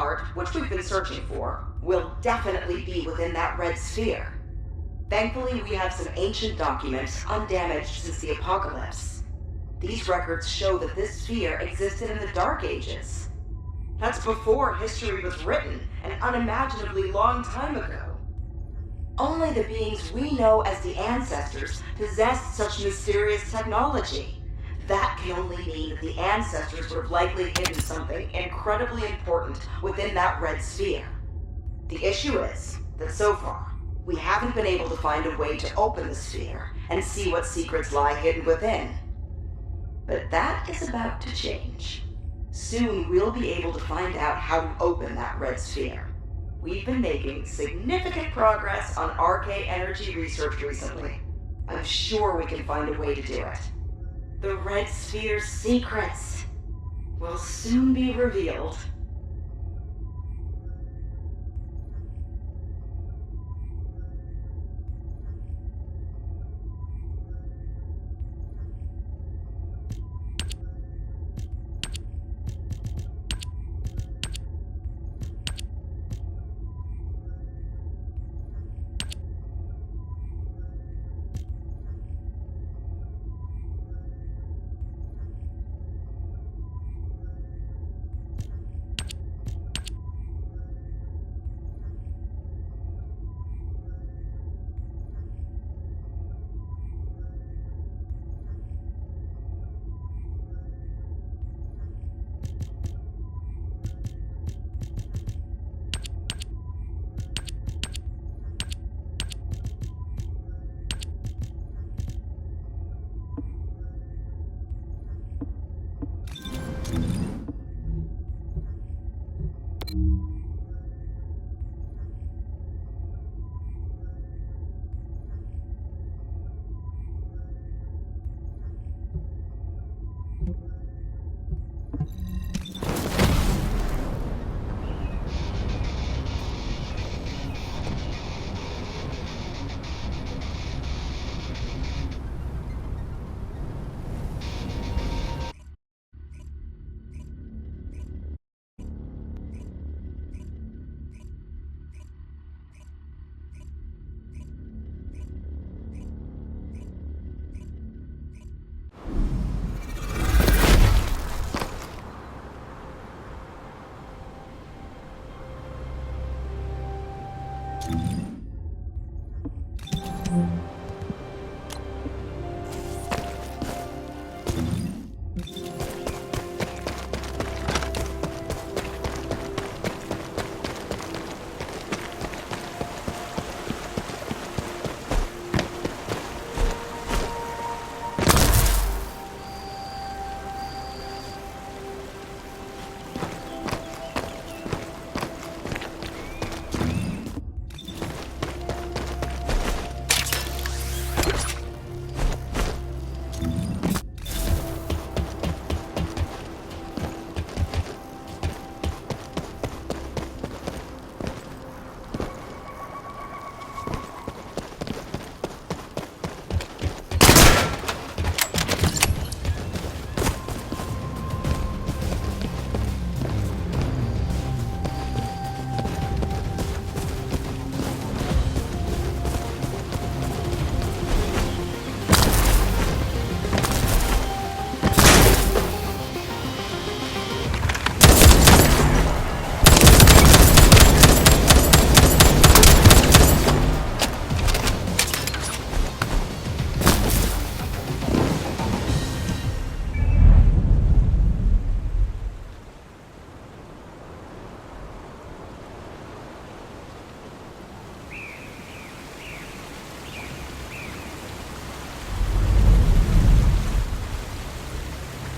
part, which we've been searching for, will definitely be within that red sphere. Thankfully, we have some ancient documents, undamaged since the apocalypse. These records show that this sphere existed in the Dark Ages. That's before history was written, an unimaginably long time ago. Only the beings we know as the Ancestors possessed such mysterious technology. That can only mean that the Ancestors would have likely hidden something incredibly important within that red sphere. The issue is that so far, we haven't been able to find a way to open the sphere and see what secrets lie hidden within. But that is about to change. Soon we'll be able to find out how to open that red sphere. We've been making significant progress on Archae energy research recently. I'm sure we can find a way to do it. The red sphere's secrets will soon be revealed.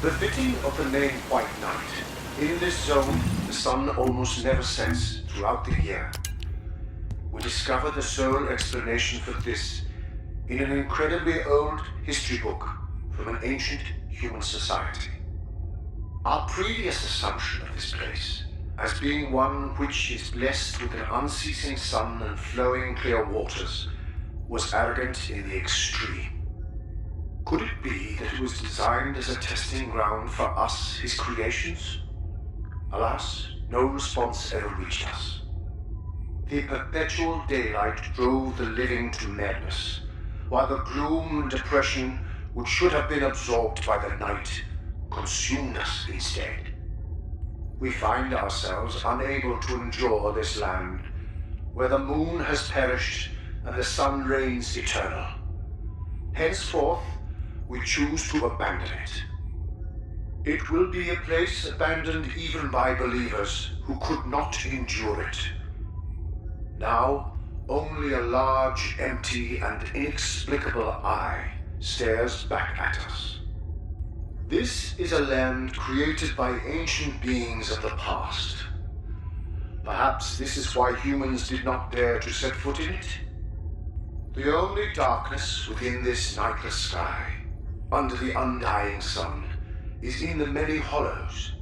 Befitting of the name White Knight, in this zone, the sun almost never sets throughout the year. We discover the sole explanation for this in an incredibly old history book from an ancient human society. Our previous assumption of this place as being one which is blessed with an unceasing sun and flowing clear waters was arrogant in the extreme. Could it be that it was designed as a testing ground for us, his creations? Alas, No response ever reached us. The perpetual daylight drove the living to madness, while the gloom and depression, which should have been absorbed by the night, consumed us instead. We find ourselves unable to endure this land, where the moon has perished and the sun reigns eternal. Henceforth, we choose to abandon it. It will be a place abandoned even by believers who could not endure it. Now, only a large, empty, and inexplicable eye stares back at us. This is a land created by ancient beings of the past. Perhaps this is why humans did not dare to set foot in it. The only darkness within this nightless sky, under the undying sun, is in the many hollows.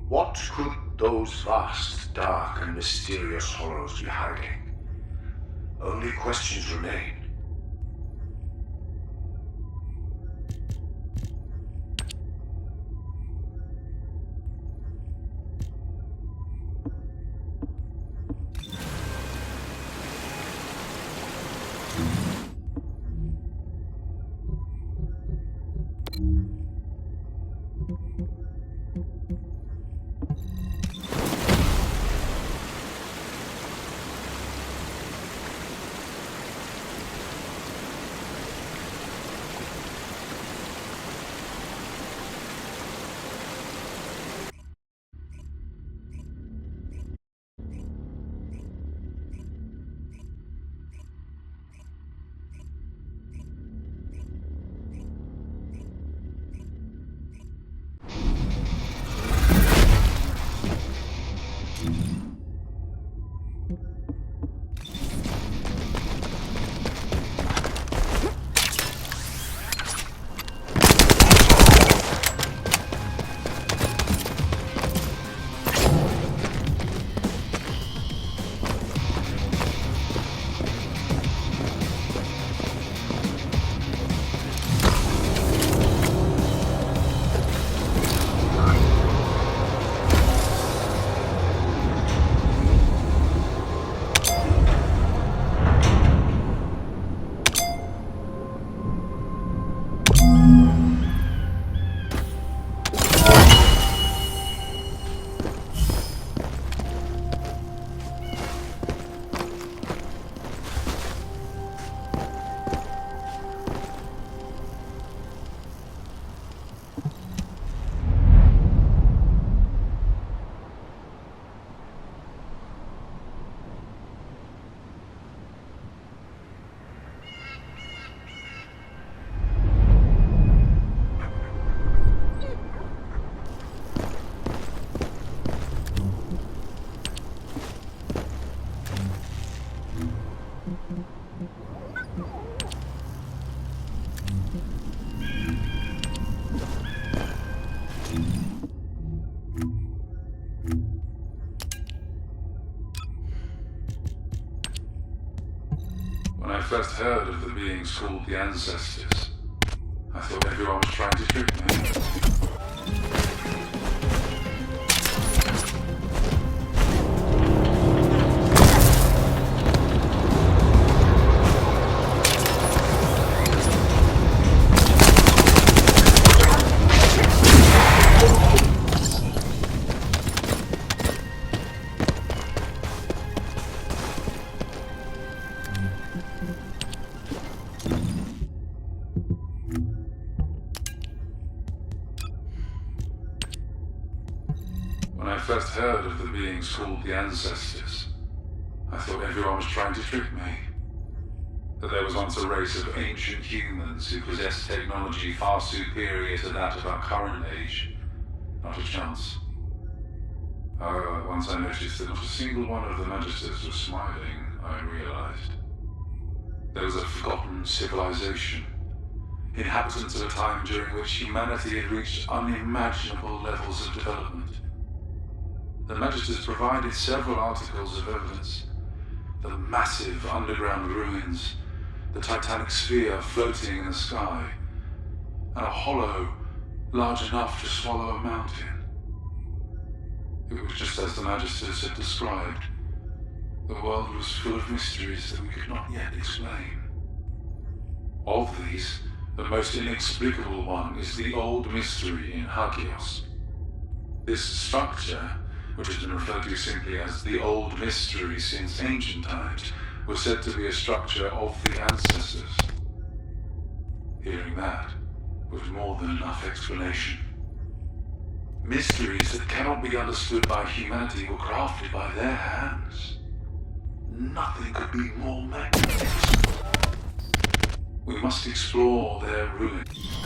What could those vast, dark, and mysterious hollows be hiding? Only questions remain. When I first heard of the beings called the Ancestors, I thought everyone was trying to trick me. When I first heard of the beings called the Ancestors, I thought everyone was trying to trick me. That there was once a race of ancient humans who possessed technology far superior to that of our current age. Not a chance. However, once I noticed that not a single one of the Magisters was smiling, I realized. There was a forgotten civilization, inhabitants of a time during which humanity had reached unimaginable levels of development. The Magisters provided several articles of evidence. The massive underground ruins, the titanic sphere floating in the sky, and a hollow large enough to swallow a mountain. It was just as the Magisters had described. The world was full of mysteries that we could not yet explain. Of these, the most inexplicable one is the old mystery in Hagios. This structure, which has been referred to simply as the old mystery since ancient times, was said to be a structure of the ancestors. Hearing that was more than enough explanation. Mysteries that cannot be understood by humanity were crafted by their hands. Nothing could be more magnificent. We must explore their ruins.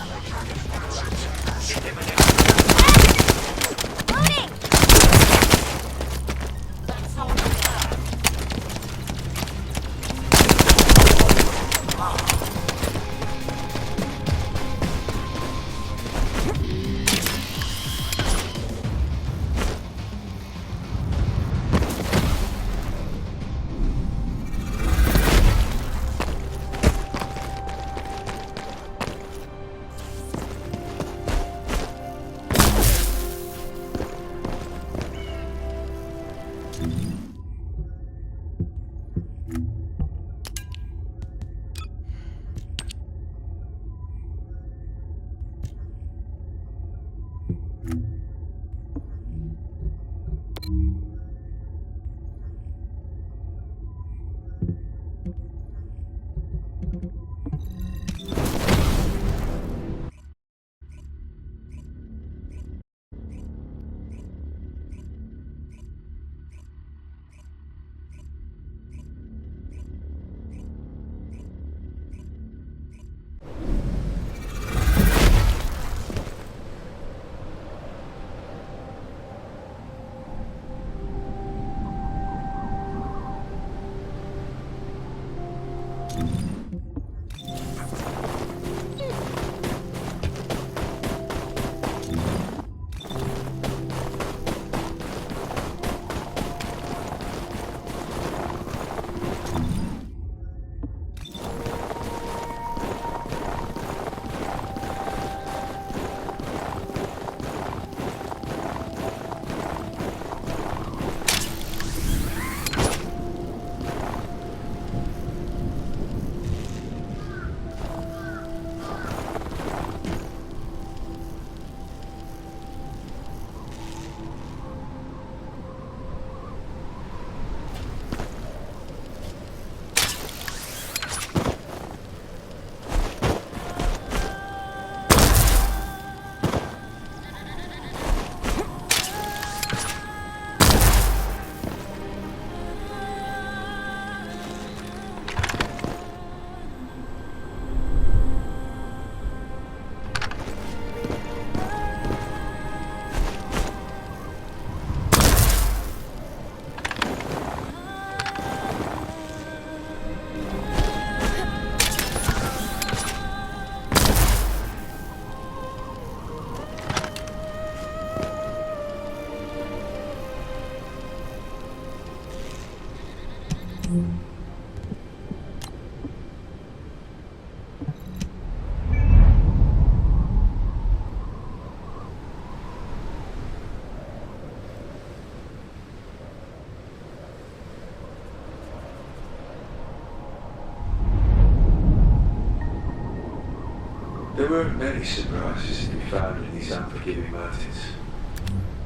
There weren't many surprises to be found in these unforgiving mountains.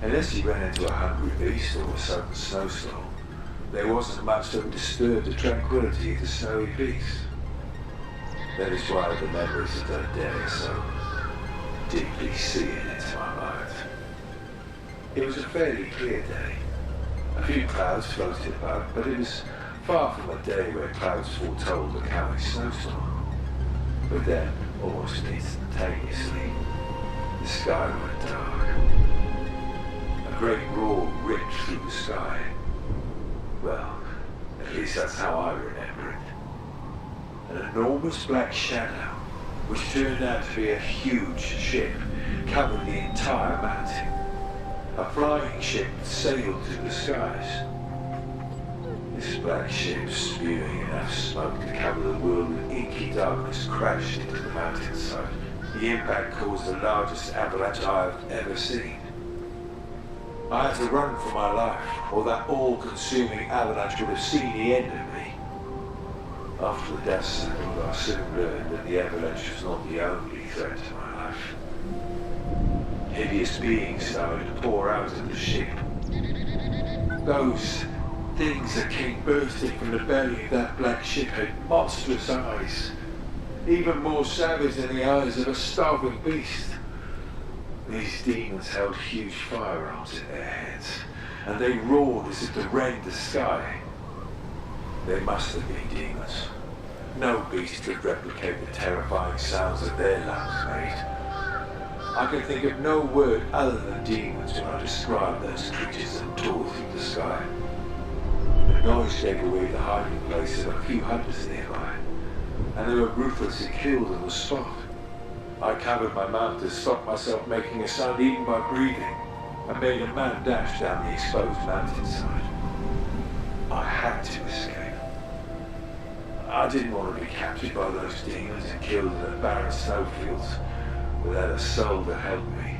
Unless you ran into a hungry beast or a sudden snowstorm, there wasn't much that would disturb the tranquility of the snowy peaks. That is why the memories of that day are so deeply seared into my mind. It was a fairly clear day. A few clouds floated above, but it was far from a day where clouds foretold a coming snowstorm. But then, almost instantaneously, the sky went dark. A great roar ripped through the sky. Well, at least that's how I remember it. An enormous black shadow, which turned out to be a huge ship, covered the entire mountain. A flying ship sailed through the skies. This black ship, spewing enough smoke to cover the world with inky darkness, crashed into the mountainside. The impact caused the largest avalanche I've ever seen. I had to run for my life, or that all-consuming avalanche would have seen the end of me. After the death settled, I soon learned that the avalanche was not the only threat to my life. Hideous beings started to pour out of the ship. Those things that came bursting from the belly of that black ship had monstrous eyes, even more savage than the eyes of a starving beast. These demons held huge firearms in their heads, and they roared as if to rend the sky. They must have been demons. No beast could replicate the terrifying sounds that their lungs made. I can think of no word other than demons when I describe those creatures that tore through the sky. The noise gave away the hiding place of a few hunters nearby, and they were ruthlessly killed on the spot. I covered my mouth to stop myself making a sound even by breathing, and made a mad dash down the exposed mountainside. I had to escape. I didn't want to be captured by those demons and killed in the barren snowfields without a soul to help me.